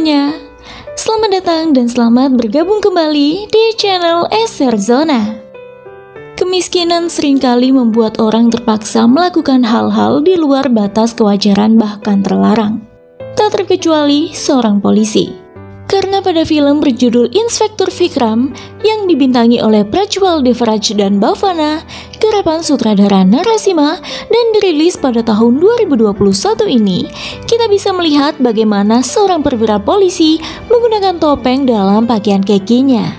semuanya, selamat datang dan selamat bergabung kembali di channel SR Zona. Kemiskinan seringkali membuat orang terpaksa melakukan hal-hal di luar batas kewajaran bahkan terlarang. Tak terkecuali seorang polisi. Karena pada film berjudul Inspektur Vikram yang dibintangi oleh Prajwal Devaraj dan Bhavana, garapan sutradara Narasimha dan dirilis pada tahun 2021 ini, kita bisa melihat bagaimana seorang perwira polisi menggunakan topeng dalam pakaian kekinya.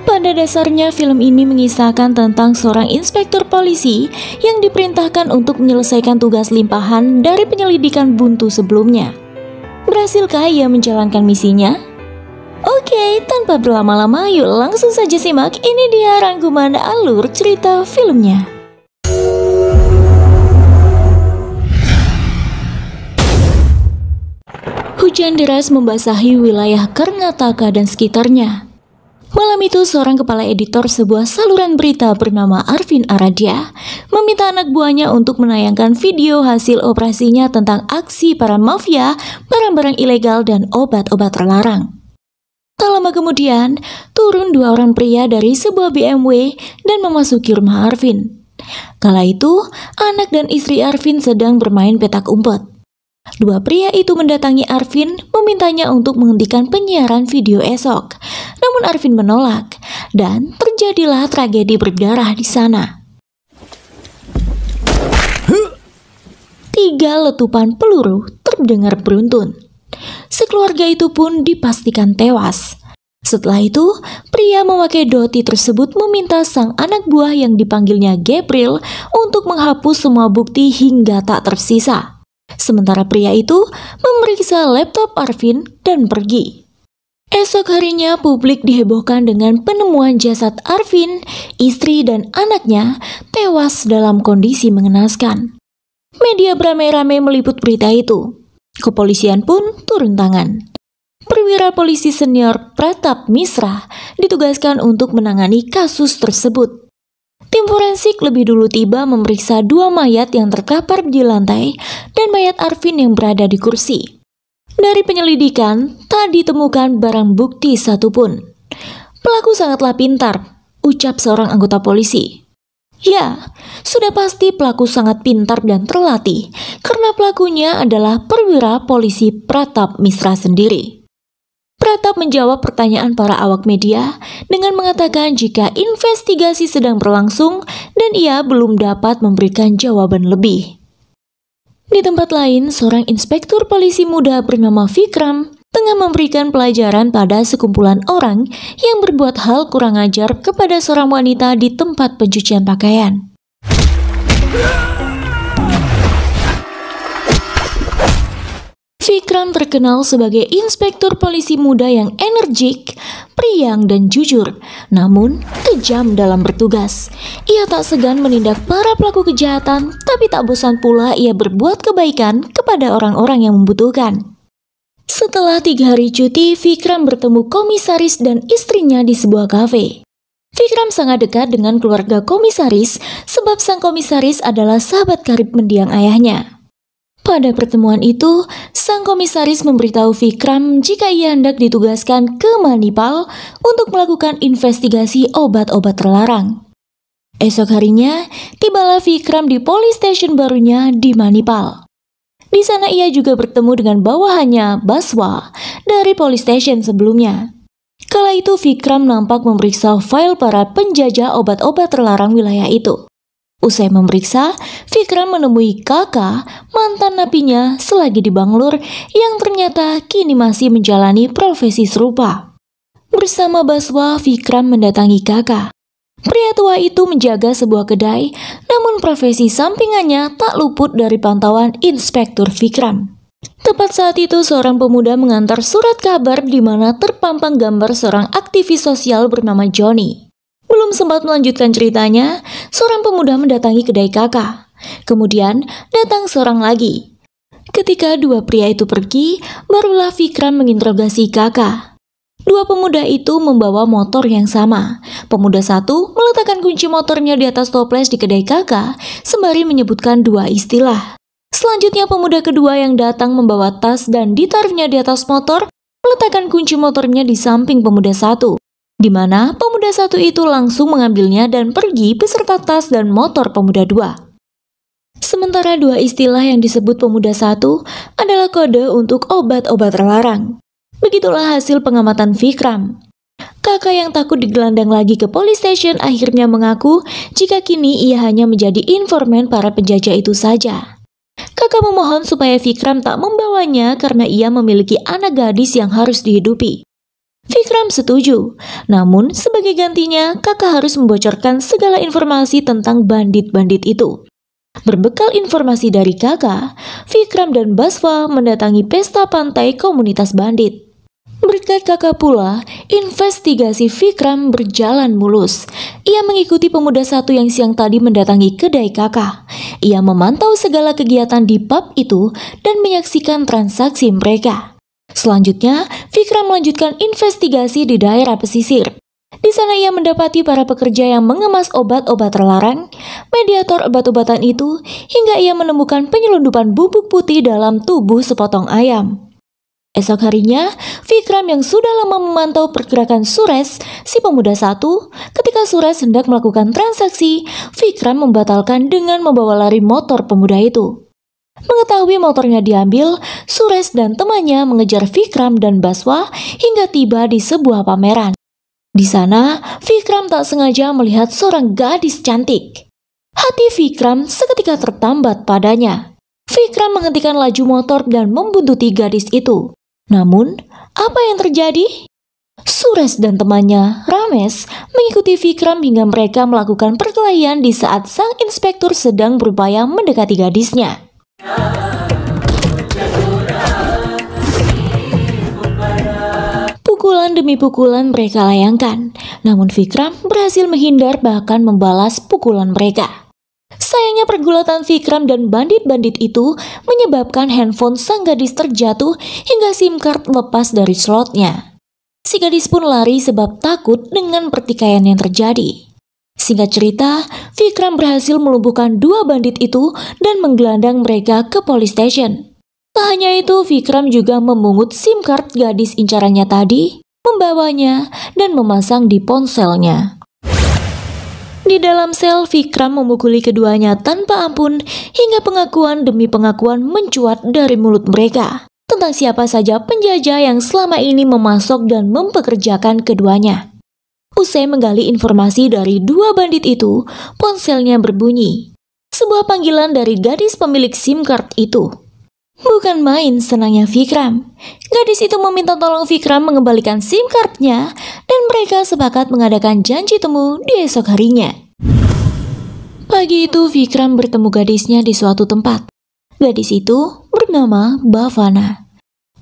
Pada dasarnya film ini mengisahkan tentang seorang inspektur polisi yang diperintahkan untuk menyelesaikan tugas limpahan dari penyelidikan buntu sebelumnya. Berhasilkah ia menjalankan misinya? Oke, tanpa berlama-lama yuk langsung saja simak, ini dia rangkuman alur cerita filmnya. Hujan deras membasahi wilayah Karnataka dan sekitarnya. Malam itu seorang kepala editor sebuah saluran berita bernama Arvind Aradhya meminta anak buahnya untuk menayangkan video hasil operasinya tentang aksi para mafia, barang-barang ilegal dan obat-obat terlarang. Tak lama kemudian, turun dua orang pria dari sebuah BMW dan memasuki rumah Arvind. Kala itu, anak dan istri Arvind sedang bermain petak umpet. Dua pria itu mendatangi Arvind memintanya untuk menghentikan penyiaran video esok. Namun Arvind menolak dan terjadilah tragedi berdarah di sana. 3 letupan peluru terdengar beruntun. Sekeluarga itu pun dipastikan tewas. Setelah itu, pria memakai doti tersebut meminta sang anak buah yang dipanggilnya Gabriel untuk menghapus semua bukti hingga tak tersisa. Sementara pria itu memeriksa laptop Arvind dan pergi. Esok harinya publik dihebohkan dengan penemuan jasad Arvind, istri dan anaknya tewas dalam kondisi mengenaskan. Media beramai-ramai meliput berita itu. Kepolisian pun turun tangan. Perwira polisi senior Pratap Misra ditugaskan untuk menangani kasus tersebut. Tim forensik lebih dulu tiba memeriksa 2 mayat yang terkapar di lantai dan mayat Arvind yang berada di kursi. Dari penyelidikan, tak ditemukan barang bukti satupun. Pelaku sangatlah pintar, ucap seorang anggota polisi. Ya, sudah pasti pelaku sangat pintar dan terlatih, karena pelakunya adalah perwira polisi Pratap Misra sendiri. Pratap menjawab pertanyaan para awak media dengan mengatakan jika investigasi sedang berlangsung dan ia belum dapat memberikan jawaban lebih. Di tempat lain, seorang inspektur polisi muda bernama Vikram tengah memberikan pelajaran pada sekumpulan orang yang berbuat hal kurang ajar kepada seorang wanita di tempat pencucian pakaian. Vikram terkenal sebagai inspektur polisi muda yang energik, periang dan jujur, namun kejam dalam bertugas. Ia tak segan menindak para pelaku kejahatan, tapi tak bosan pula ia berbuat kebaikan kepada orang-orang yang membutuhkan. Setelah 3 hari cuti, Vikram bertemu komisaris dan istrinya di sebuah kafe. Vikram sangat dekat dengan keluarga komisaris sebab sang komisaris adalah sahabat karib mendiang ayahnya. Pada pertemuan itu, sang komisaris memberitahu Vikram jika ia hendak ditugaskan ke Manipal untuk melakukan investigasi obat-obat terlarang. Esok harinya, tibalah Vikram di police station barunya di Manipal. Di sana ia juga bertemu dengan bawahannya, Baswa, dari police station sebelumnya. Kala itu Vikram nampak memeriksa file para penjajah obat-obat terlarang wilayah itu. Usai memeriksa, Vikram menemui kakak, mantan napinya selagi di Bangalore yang ternyata kini masih menjalani profesi serupa. Bersama Baswa, Vikram mendatangi kakak. Pria tua itu menjaga sebuah kedai, namun profesi sampingannya tak luput dari pantauan Inspektur Vikram. Tepat saat itu seorang pemuda mengantar surat kabar di mana terpampang gambar seorang aktivis sosial bernama Johnny. Belum sempat melanjutkan ceritanya, seorang pemuda mendatangi kedai kakak. Kemudian datang seorang lagi. Ketika 2 pria itu pergi, barulah Vikram menginterogasi kakak. 2 pemuda itu membawa motor yang sama. Pemuda satu meletakkan kunci motornya di atas toples di kedai kakak, sembari menyebutkan 2 istilah. Selanjutnya pemuda kedua yang datang membawa tas dan ditaruhnya di atas motor meletakkan kunci motornya di samping pemuda satu, di mana pemuda satu itu langsung mengambilnya dan pergi beserta tas dan motor pemuda dua. Sementara dua istilah yang disebut pemuda satu adalah kode untuk obat-obat terlarang. Begitulah hasil pengamatan Vikram. Kakak yang takut digelandang lagi ke police station akhirnya mengaku jika kini ia hanya menjadi informan para penjajah itu saja. Kakak memohon supaya Vikram tak membawanya karena ia memiliki anak gadis yang harus dihidupi. Vikram setuju, namun sebagai gantinya kakak harus membocorkan segala informasi tentang bandit-bandit itu. Berbekal informasi dari kakak, Vikram dan Basva mendatangi pesta pantai komunitas bandit. Berkat kakak pula, investigasi Vikram berjalan mulus. Ia mengikuti pemuda satu yang siang tadi mendatangi kedai kakak. Ia memantau segala kegiatan di pub itu dan menyaksikan transaksi mereka. Selanjutnya, Vikram melanjutkan investigasi di daerah pesisir. Di sana ia mendapati para pekerja yang mengemas obat-obat terlarang, mediator obat-obatan itu, hingga ia menemukan penyelundupan bubuk putih dalam tubuh sepotong ayam. Esok harinya, Vikram yang sudah lama memantau pergerakan Suresh, si pemuda satu, ketika Suresh hendak melakukan transaksi, Vikram membatalkan dengan membawa lari motor pemuda itu. Mengetahui motornya diambil, Suresh dan temannya mengejar Vikram dan Basva hingga tiba di sebuah pameran. Di sana, Vikram tak sengaja melihat seorang gadis cantik. Hati Vikram seketika tertambat padanya. Vikram menghentikan laju motor dan membuntuti gadis itu. Namun, apa yang terjadi? Suresh dan temannya, Ramesh, mengikuti Vikram hingga mereka melakukan perkelahian di saat sang inspektur sedang berupaya mendekati gadisnya. Pukulan demi pukulan mereka layangkan, namun Vikram berhasil menghindar bahkan membalas pukulan mereka. Sayangnya pergulatan Vikram dan bandit-bandit itu menyebabkan handphone sang gadis terjatuh hingga SIM card lepas dari slotnya. Si gadis pun lari sebab takut dengan pertikaian yang terjadi. Singkat cerita, Vikram berhasil melumpuhkan dua bandit itu dan menggelandang mereka ke police station. Tak hanya itu, Vikram juga memungut SIM card gadis incarannya tadi, membawanya, dan memasang di ponselnya. Di dalam sel, Vikram memukuli keduanya tanpa ampun hingga pengakuan demi pengakuan mencuat dari mulut mereka tentang siapa saja penjajah yang selama ini memasok dan mempekerjakan keduanya. Usai menggali informasi dari dua bandit itu, ponselnya berbunyi. Sebuah panggilan dari gadis pemilik SIM card itu. Bukan main senangnya Vikram. Gadis itu meminta tolong Vikram mengembalikan SIM cardnya dan mereka sepakat mengadakan janji temu di esok harinya. Pagi itu Vikram bertemu gadisnya di suatu tempat. Gadis itu bernama Bhavana.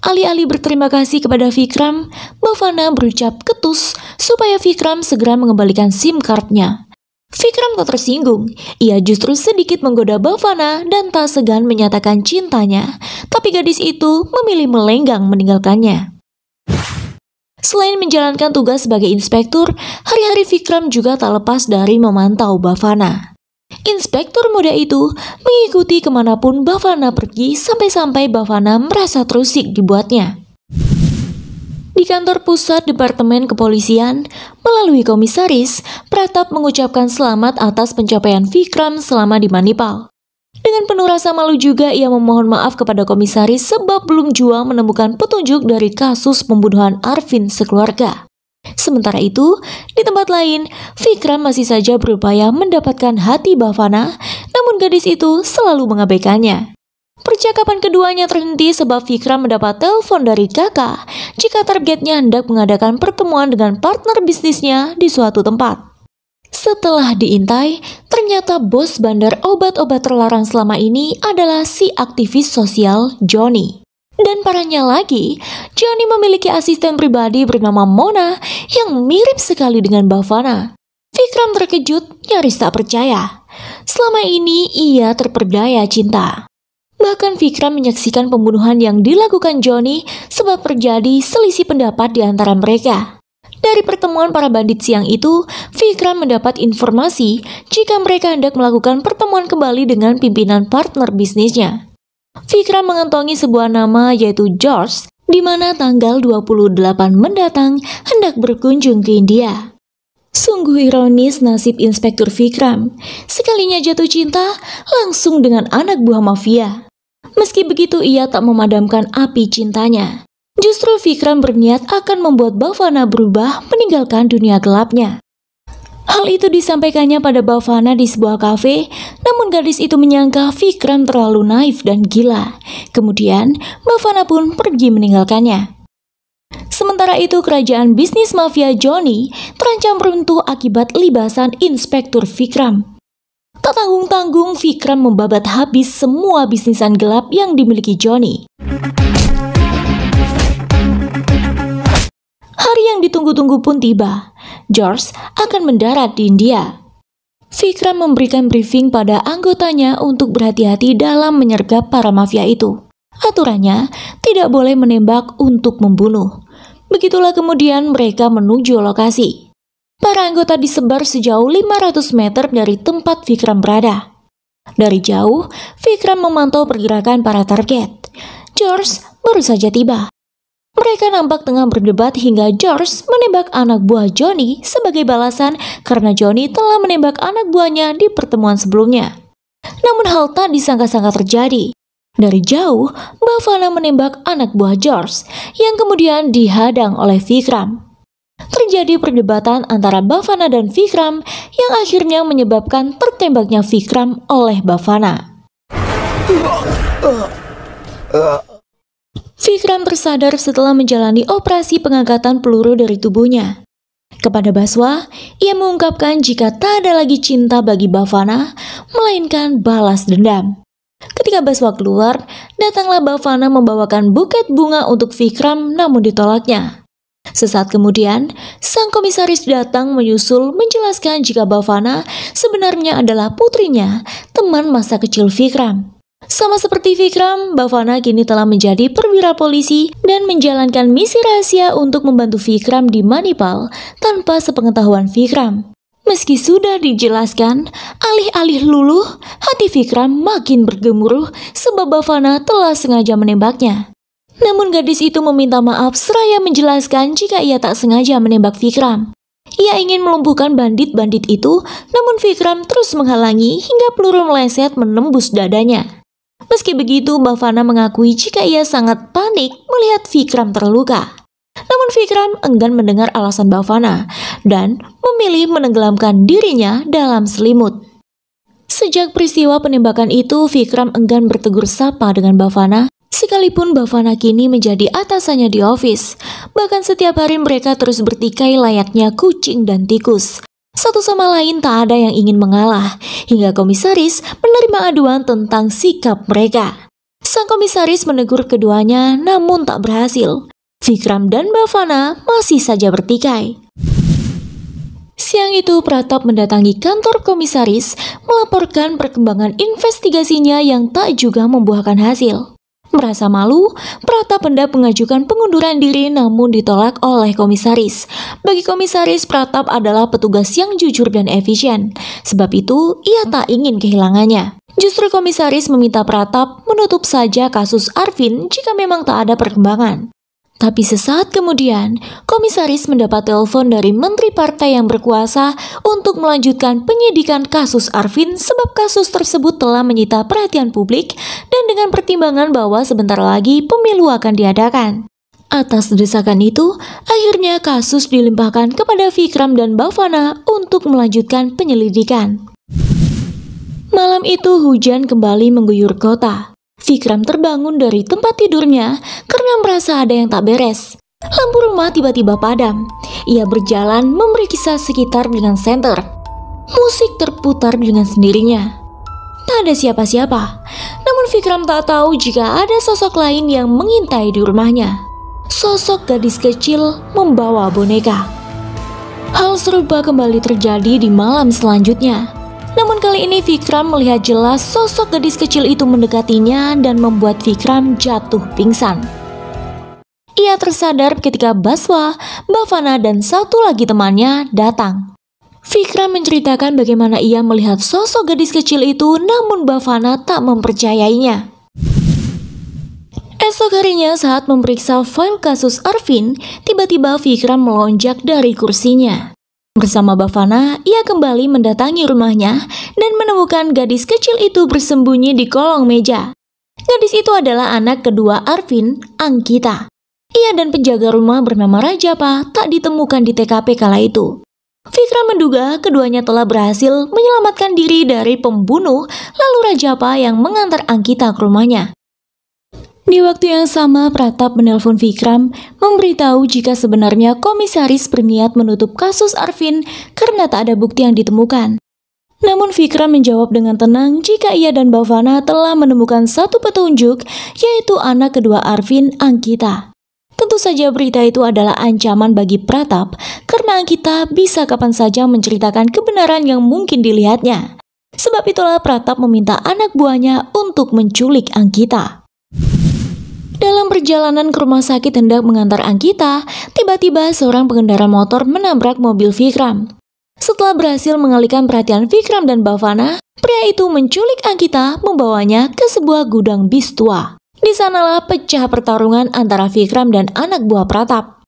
Alih-alih berterima kasih kepada Vikram, Bhavana berucap ketus supaya Vikram segera mengembalikan SIM cardnya. Vikram tak tersinggung, ia justru sedikit menggoda Bhavana dan tak segan menyatakan cintanya, tapi gadis itu memilih melenggang meninggalkannya. Selain menjalankan tugas sebagai inspektur, hari-hari Vikram juga tak lepas dari memantau Bhavana. Inspektur muda itu mengikuti kemanapun Bhavana pergi sampai-sampai Bhavana merasa terusik dibuatnya. Di kantor pusat Departemen Kepolisian, melalui komisaris, Pratap mengucapkan selamat atas pencapaian Vikram selama di Manipal. Dengan penuh rasa malu juga ia memohon maaf kepada komisaris sebab belum jua menemukan petunjuk dari kasus pembunuhan Arvind sekeluarga. Sementara itu, di tempat lain, Vikram masih saja berupaya mendapatkan hati Bhavana, namun gadis itu selalu mengabaikannya. Percakapan keduanya terhenti sebab Vikram mendapat telepon dari kakak jika targetnya hendak mengadakan pertemuan dengan partner bisnisnya di suatu tempat. Setelah diintai, ternyata bos bandar obat-obat terlarang selama ini adalah si aktivis sosial Johnny. Dan parahnya lagi, Johnny memiliki asisten pribadi bernama Mona yang mirip sekali dengan Bhavana. Vikram terkejut, nyaris tak percaya. Selama ini ia terperdaya cinta. Bahkan Vikram menyaksikan pembunuhan yang dilakukan Johnny sebab terjadi selisih pendapat di antara mereka. Dari pertemuan para bandit siang itu, Vikram mendapat informasi jika mereka hendak melakukan pertemuan kembali dengan pimpinan partner bisnisnya. Vikram mengantongi sebuah nama yaitu George di mana tanggal 28 mendatang hendak berkunjung ke India. Sungguh ironis nasib Inspektur Vikram, sekalinya jatuh cinta langsung dengan anak buah mafia. Meski begitu ia tak memadamkan api cintanya. Justru Vikram berniat akan membuat Bhavana berubah meninggalkan dunia gelapnya. Hal itu disampaikannya pada Bhavana di sebuah kafe, namun gadis itu menyangka Vikram terlalu naif dan gila. Kemudian Bhavana pun pergi meninggalkannya. Sementara itu kerajaan bisnis mafia Johnny terancam runtuh akibat libasan Inspektur Vikram. Tak tanggung-tanggung Vikram membabat habis semua bisnisan gelap yang dimiliki Johnny. Hari yang ditunggu-tunggu pun tiba. George akan mendarat di India. Vikram memberikan briefing pada anggotanya untuk berhati-hati dalam menyergap para mafia itu. Aturannya tidak boleh menembak untuk membunuh. Begitulah kemudian mereka menuju lokasi. Para anggota disebar sejauh 500 meter dari tempat Vikram berada. Dari jauh, Vikram memantau pergerakan para target. George baru saja tiba. Mereka nampak tengah berdebat hingga George menembak anak buah Johnny sebagai balasan karena Johnny telah menembak anak buahnya di pertemuan sebelumnya. Namun hal tak disangka-sangka terjadi. Dari jauh, Bhavana menembak anak buah George yang kemudian dihadang oleh Vikram. Terjadi perdebatan antara Bhavana dan Vikram yang akhirnya menyebabkan tertembaknya Vikram oleh Bhavana. Vikram tersadar setelah menjalani operasi pengangkatan peluru dari tubuhnya. Kepada Baswa, ia mengungkapkan jika tak ada lagi cinta bagi Bhavana, melainkan balas dendam. Ketika Baswa keluar, datanglah Bhavana membawakan buket bunga untuk Vikram namun ditolaknya. Sesaat kemudian, sang komisaris datang menyusul menjelaskan jika Bhavana sebenarnya adalah putrinya, teman masa kecil Vikram. Sama seperti Vikram, Bhavana kini telah menjadi perwira polisi dan menjalankan misi rahasia untuk membantu Vikram di Manipal tanpa sepengetahuan Vikram. Meski sudah dijelaskan, alih-alih luluh, hati Vikram makin bergemuruh sebab Bhavana telah sengaja menembaknya. Namun gadis itu meminta maaf seraya menjelaskan jika ia tak sengaja menembak Vikram. Ia ingin melumpuhkan bandit-bandit itu, namun Vikram terus menghalangi hingga peluru meleset menembus dadanya. Meski begitu, Bhavana mengakui jika ia sangat panik melihat Vikram terluka. Namun Vikram enggan mendengar alasan Bhavana dan memilih menenggelamkan dirinya dalam selimut. Sejak peristiwa penembakan itu, Vikram enggan bertegur sapa dengan Bhavana, sekalipun Bhavana kini menjadi atasannya di office. Bahkan setiap hari mereka terus bertikai layaknya kucing dan tikus. Satu sama lain tak ada yang ingin mengalah, hingga komisaris menerima aduan tentang sikap mereka. Sang komisaris menegur keduanya namun tak berhasil. Vikram dan Bhavana masih saja bertikai. Siang itu Pratap mendatangi kantor komisaris melaporkan perkembangan investigasinya yang tak juga membuahkan hasil. Merasa malu, Pratap hendak mengajukan pengunduran diri namun ditolak oleh komisaris. Bagi komisaris, Pratap adalah petugas yang jujur dan efisien. Sebab itu, ia tak ingin kehilangannya. Justru komisaris meminta Pratap menutup saja kasus Arvin jika memang tak ada perkembangan. Tapi sesaat kemudian, komisaris mendapat telepon dari menteri partai yang berkuasa untuk melanjutkan penyidikan kasus Arvin sebab kasus tersebut telah menyita perhatian publik dan dengan pertimbangan bahwa sebentar lagi pemilu akan diadakan. Atas desakan itu, akhirnya kasus dilimpahkan kepada Vikram dan Bhavana untuk melanjutkan penyelidikan. Malam itu hujan kembali mengguyur kota. Vikram terbangun dari tempat tidurnya karena merasa ada yang tak beres. Lampu rumah tiba-tiba padam. Ia berjalan memeriksa sekitar dengan senter. Musik terputar dengan sendirinya. Tak ada siapa-siapa. Namun Vikram tak tahu jika ada sosok lain yang mengintai di rumahnya. Sosok gadis kecil membawa boneka. Hal serupa kembali terjadi di malam selanjutnya. Namun kali ini Vikram melihat jelas sosok gadis kecil itu mendekatinya dan membuat Vikram jatuh pingsan. Ia tersadar ketika Baswa, Bhavana dan satu lagi temannya datang. Vikram menceritakan bagaimana ia melihat sosok gadis kecil itu namun Bhavana tak mempercayainya. Esok harinya saat memeriksa file kasus Arvin, tiba-tiba Vikram melonjak dari kursinya. Bersama Bhavana, ia kembali mendatangi rumahnya dan menemukan gadis kecil itu bersembunyi di kolong meja. Gadis itu adalah anak kedua Arvin, Ankita. Ia dan penjaga rumah bernama Rajappa tak ditemukan di TKP kala itu. Vikram menduga keduanya telah berhasil menyelamatkan diri dari pembunuh, lalu Rajappa yang mengantar Ankita ke rumahnya. Di waktu yang sama, Pratap menelpon Vikram memberitahu jika sebenarnya komisaris berniat menutup kasus Arvin karena tak ada bukti yang ditemukan. Namun Vikram menjawab dengan tenang jika ia dan Bhavana telah menemukan satu petunjuk, yaitu anak kedua Arvin, Ankita. Tentu saja berita itu adalah ancaman bagi Pratap karena Ankita bisa kapan saja menceritakan kebenaran yang mungkin dilihatnya. Sebab itulah Pratap meminta anak buahnya untuk menculik Ankita. Dalam perjalanan ke rumah sakit hendak mengantar Ankita, tiba-tiba seorang pengendara motor menabrak mobil Vikram. Setelah berhasil mengalihkan perhatian Vikram dan Bhavana, pria itu menculik Ankita, membawanya ke sebuah gudang bis tua. Di sanalah pecah pertarungan antara Vikram dan anak buah Pratap.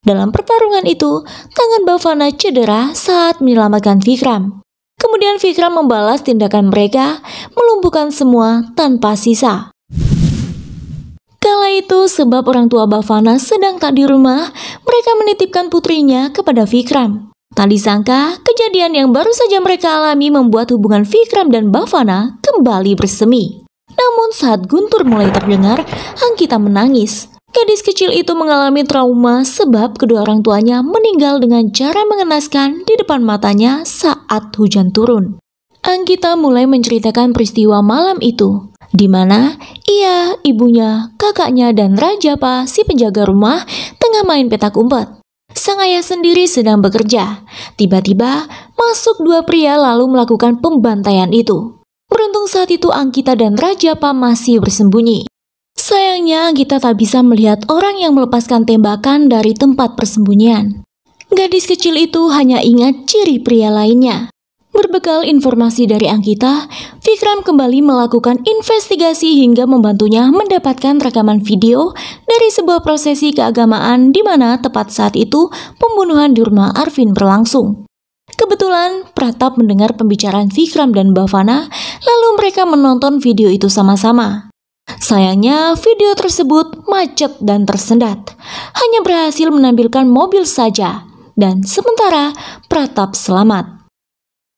Dalam pertarungan itu, tangan Bhavana cedera saat menyelamatkan Vikram. Kemudian Vikram membalas tindakan mereka, melumpuhkan semua tanpa sisa. Kala itu sebab orang tua Bhavana sedang tak di rumah, mereka menitipkan putrinya kepada Vikram. Tak disangka, kejadian yang baru saja mereka alami membuat hubungan Vikram dan Bhavana kembali bersemi. Namun saat guntur mulai terdengar, Ankita menangis. Gadis kecil itu mengalami trauma sebab kedua orang tuanya meninggal dengan cara mengenaskan di depan matanya saat hujan turun. Ankita mulai menceritakan peristiwa malam itu, di mana ia, ibunya, kakaknya, dan Rajappa, si penjaga rumah, tengah main petak umpet. Sang ayah sendiri sedang bekerja. Tiba-tiba masuk dua pria lalu melakukan pembantaian itu. Beruntung saat itu Ankita dan Rajappa masih bersembunyi. Sayangnya Ankita tak bisa melihat orang yang melepaskan tembakan dari tempat persembunyian. Gadis kecil itu hanya ingat ciri pria lainnya. Berbekal informasi dari Ankita, Vikram kembali melakukan investigasi hingga membantunya mendapatkan rekaman video dari sebuah prosesi keagamaan di mana tepat saat itu pembunuhan di rumah Arvin berlangsung. Kebetulan Pratap mendengar pembicaraan Vikram dan Bhavana, lalu mereka menonton video itu sama-sama. Sayangnya video tersebut macet dan tersendat, hanya berhasil menampilkan mobil saja, dan sementara Pratap selamat.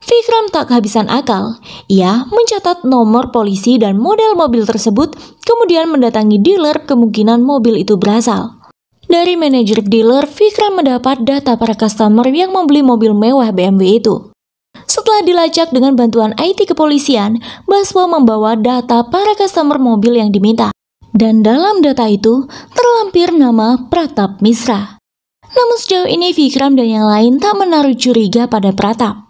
Vikram tak kehabisan akal, ia mencatat nomor polisi dan model mobil tersebut, kemudian mendatangi dealer kemungkinan mobil itu berasal. Dari manajer dealer, Vikram mendapat data para customer yang membeli mobil mewah BMW itu. Setelah dilacak dengan bantuan IT kepolisian, Baswa membawa data para customer mobil yang diminta. Dan dalam data itu terlampir nama Pratap Misra. Namun sejauh ini Vikram dan yang lain tak menaruh curiga pada Pratap.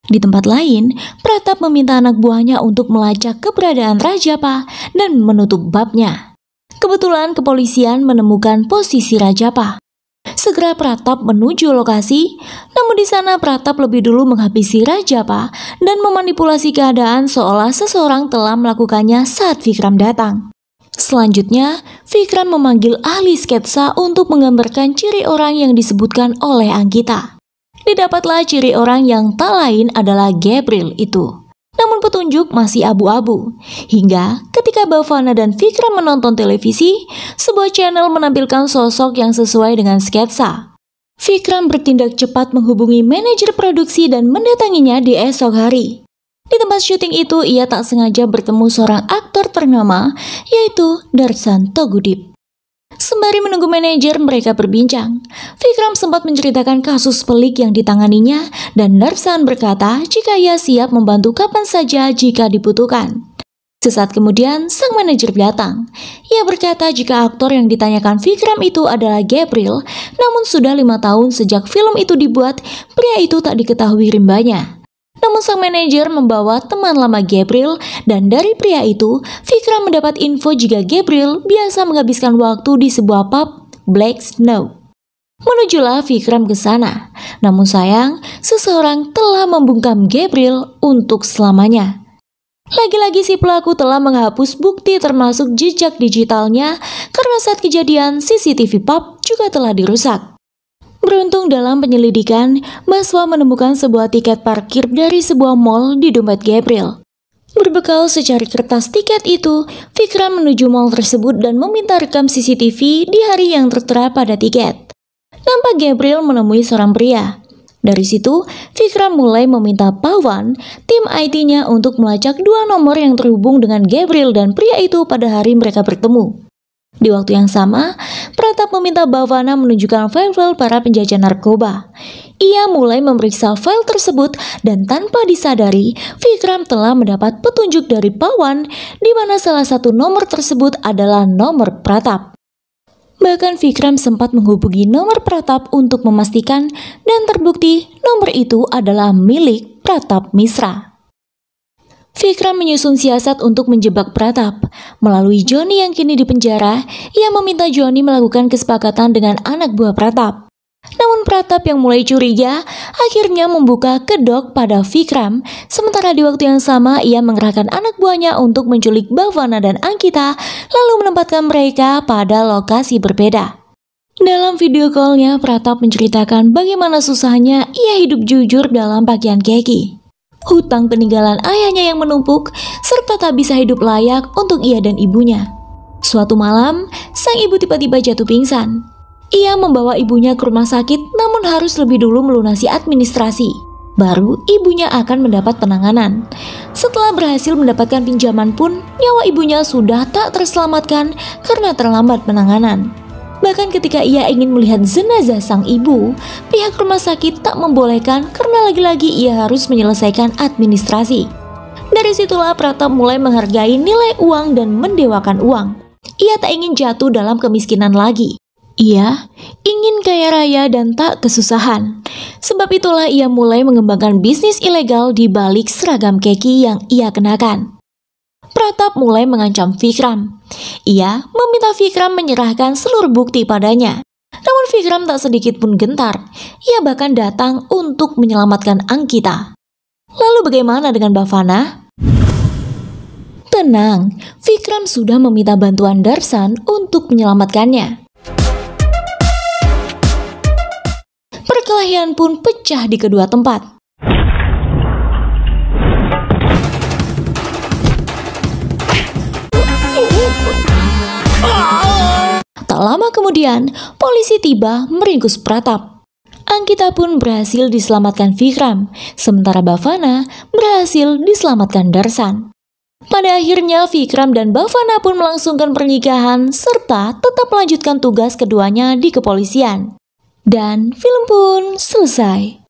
Di tempat lain, Pratap meminta anak buahnya untuk melacak keberadaan Rajappa dan menutup babnya. Kebetulan kepolisian menemukan posisi Rajappa. Segera Pratap menuju lokasi, namun di sana Pratap lebih dulu menghabisi Rajappa dan memanipulasi keadaan seolah seseorang telah melakukannya saat Vikram datang. Selanjutnya, Vikram memanggil ahli sketsa untuk menggambarkan ciri orang yang disebutkan oleh Ankita. Didapatlah ciri orang yang tak lain adalah Gabriel itu. Namun petunjuk masih abu-abu. Hingga ketika Bhavana dan Vikram menonton televisi, sebuah channel menampilkan sosok yang sesuai dengan sketsa. Vikram bertindak cepat menghubungi manajer produksi dan mendatanginya di esok hari. Di tempat syuting itu, ia tak sengaja bertemu seorang aktor ternama, yaitu Darshan Togudip. Sembari menunggu manajer, mereka berbincang. Vikram sempat menceritakan kasus pelik yang ditanganinya dan Darshan berkata jika ia siap membantu kapan saja jika dibutuhkan. Sesaat kemudian, sang manajer datang. Ia berkata jika aktor yang ditanyakan Vikram itu adalah Gabriel, namun sudah 5 tahun sejak film itu dibuat, pria itu tak diketahui rimbanya. Namun sang manajer membawa teman lama Gabriel dan dari pria itu, Vikram mendapat info jika Gabriel biasa menghabiskan waktu di sebuah pub Black Snow. Menujulah Vikram ke sana. Namun sayang, seseorang telah membungkam Gabriel untuk selamanya. Lagi-lagi si pelaku telah menghapus bukti termasuk jejak digitalnya karena saat kejadian CCTV pub juga telah dirusak. Beruntung dalam penyelidikan, Baswa menemukan sebuah tiket parkir dari sebuah mall di dompet Gabriel. Berbekal secari kertas tiket itu, Vikram menuju mall tersebut dan meminta rekam CCTV di hari yang tertera pada tiket. Nampak Gabriel menemui seorang pria. Dari situ, Vikram mulai meminta Pawan, tim IT-nya untuk melacak dua nomor yang terhubung dengan Gabriel dan pria itu pada hari mereka bertemu. Di waktu yang sama, Pratap meminta Bhavana menunjukkan file-file para penjajah narkoba. Ia mulai memeriksa file tersebut dan tanpa disadari, Vikram telah mendapat petunjuk dari Pawan di mana salah satu nomor tersebut adalah nomor Pratap. Bahkan Vikram sempat menghubungi nomor Pratap untuk memastikan dan terbukti nomor itu adalah milik Pratap Misra. Vikram menyusun siasat untuk menjebak Pratap. Melalui Johnny yang kini dipenjara, ia meminta Johnny melakukan kesepakatan dengan anak buah Pratap. Namun Pratap yang mulai curiga akhirnya membuka kedok pada Vikram. Sementara di waktu yang sama ia mengerahkan anak buahnya untuk menculik Bhavana dan Ankita lalu menempatkan mereka pada lokasi berbeda. Dalam video call-nya Pratap menceritakan bagaimana susahnya ia hidup jujur dalam pakaian keki. Hutang peninggalan ayahnya yang menumpuk serta tak bisa hidup layak untuk ia dan ibunya. Suatu malam sang ibu tiba-tiba jatuh pingsan. Ia membawa ibunya ke rumah sakit namun harus lebih dulu melunasi administrasi. Baru ibunya akan mendapat penanganan. Setelah berhasil mendapatkan pinjaman pun, nyawa ibunya sudah tak terselamatkan karena terlambat penanganan. Bahkan ketika ia ingin melihat jenazah sang ibu, pihak rumah sakit tak membolehkan karena lagi-lagi ia harus menyelesaikan administrasi. Dari situlah Pratap mulai menghargai nilai uang dan mendewakan uang. Ia tak ingin jatuh dalam kemiskinan lagi. Ia ingin kaya raya dan tak kesusahan. Sebab itulah ia mulai mengembangkan bisnis ilegal di balik seragam keki yang ia kenakan. Pratap mulai mengancam Vikram. Ia meminta Vikram menyerahkan seluruh bukti padanya. Namun Vikram tak sedikit pun gentar. Ia bahkan datang untuk menyelamatkan Ankita. Lalu bagaimana dengan Bhavana? Tenang, Vikram sudah meminta bantuan Darshan untuk menyelamatkannya. Perkelahian pun pecah di kedua tempat. Tak lama kemudian, polisi tiba meringkus Pratap. Ankita pun berhasil diselamatkan Vikram, sementara Bhavana berhasil diselamatkan Darshan. Pada akhirnya Vikram dan Bhavana pun melangsungkan pernikahan serta tetap melanjutkan tugas keduanya di kepolisian. Dan film pun selesai.